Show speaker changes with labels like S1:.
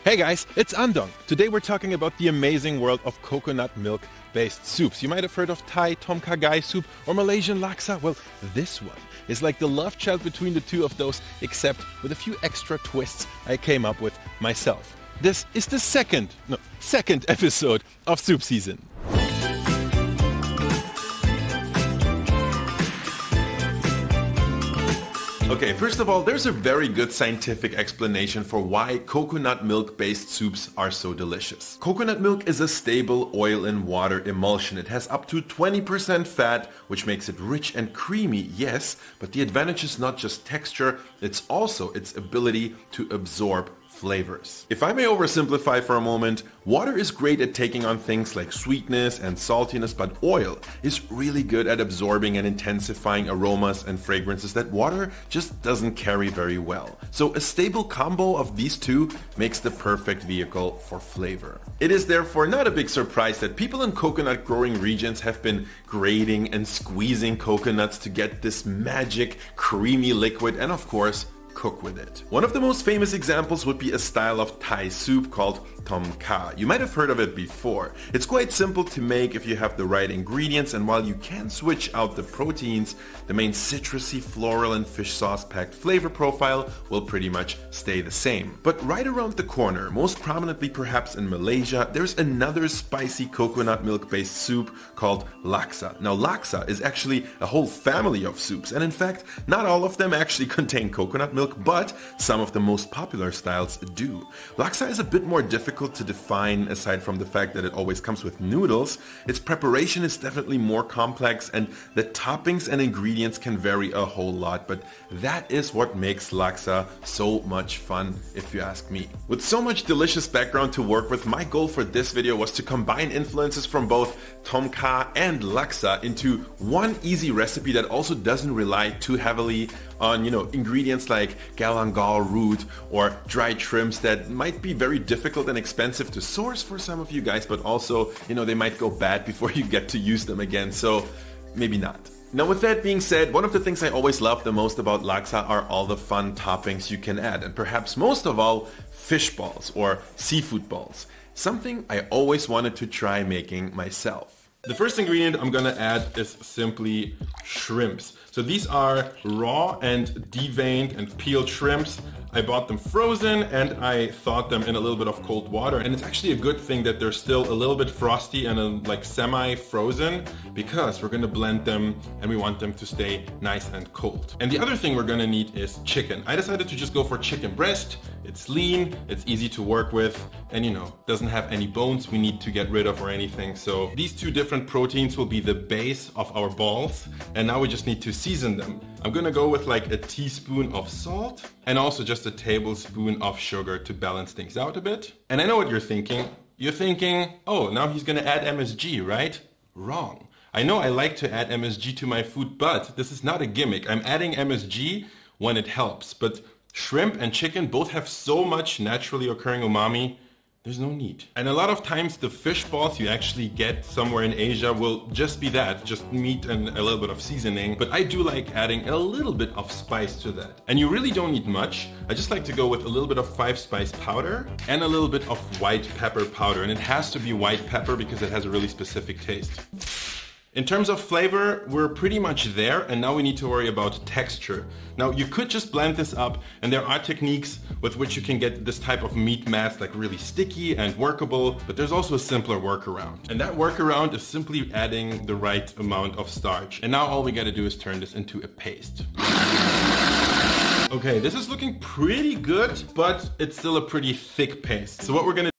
S1: Hey guys, it's Andong. Today we're talking about the amazing world of coconut milk-based soups. You might have heard of Thai tom kha gai soup or Malaysian laksa. Well, this one is like the love child between the two of those, except with a few extra twists I came up with myself. This is the second episode of Soup Season. Okay, first of all, there's a very good scientific explanation for why coconut milk-based soups are so delicious. Coconut milk is a stable oil and water emulsion. It has up to 20% fat, which makes it rich and creamy, yes, but the advantage is not just texture, it's also its ability to absorb flavors. If I may oversimplify for a moment, water is great at taking on things like sweetness and saltiness, but oil is really good at absorbing and intensifying aromas and fragrances that water just doesn't carry very well. So a stable combo of these two makes the perfect vehicle for flavor. It is therefore not a big surprise that people in coconut growing regions have been grating and squeezing coconuts to get this magic creamy liquid and of course cook with it. One of the most famous examples would be a style of Thai soup called tom kha. You might have heard of it before. It's quite simple to make if you have the right ingredients, and while you can switch out the proteins, the main citrusy, floral and fish sauce packed flavor profile will pretty much stay the same. But right around the corner, most prominently perhaps in Malaysia, there's another spicy coconut milk based soup called laksa. Now laksa is actually a whole family of soups, and in fact not all of them actually contain coconut milk, but some of the most popular styles do. Laksa is a bit more difficult to define aside from the fact that it always comes with noodles. Its preparation is definitely more complex and the toppings and ingredients can vary a whole lot, but that is what makes laksa so much fun if you ask me. With so much delicious background to work with, my goal for this video was to combine influences from both tom kha and laksa into one easy recipe that also doesn't rely too heavily on, ingredients like galangal root or dried shrimps that might be very difficult and expensive to source for some of you guys, but also, they might go bad before you get to use them again, so maybe not. Now with that being said, one of the things I always love the most about laksa are all the fun toppings you can add, and perhaps most of all, fish balls or seafood balls. Something I always wanted to try making myself. The first ingredient I'm gonna add is simply shrimps. So these are raw and deveined and peeled shrimps. I bought them frozen and I thawed them in a little bit of cold water, and it's actually a good thing that they're still a little bit frosty and like semi-frozen, because we're gonna blend them and we want them to stay nice and cold. And the other thing we're gonna need is chicken. I decided to just go for chicken breast. It's lean, it's easy to work with, and doesn't have any bones we need to get rid of or anything. So these two different proteins will be the base of our balls, and now we just need to season them. I'm gonna go with like a teaspoon of salt and also just a tablespoon of sugar to balance things out a bit. And I know what you're thinking. You're thinking, oh, now he's gonna add MSG, right? Wrong. I know I like to add MSG to my food, but this is not a gimmick. I'm adding MSG when it helps, but shrimp and chicken both have so much naturally occurring umami, there's no need. And a lot of times the fish balls you actually get somewhere in Asia will just be that, just meat and a little bit of seasoning. But I do like adding a little bit of spice to that. And you really don't need much. I just like to go with a little bit of 5-spice powder and a little bit of white pepper powder. And it has to be white pepper because it has a really specific taste. In terms of flavor, we're pretty much there, and now we need to worry about texture. Now you could just blend this up, and there are techniques with which you can get this type of meat mass like really sticky and workable, but there's also a simpler workaround. And that workaround is simply adding the right amount of starch. And now all we gotta do is turn this into a paste. Okay, this is looking pretty good, but it's still a pretty thick paste. So what we're gonna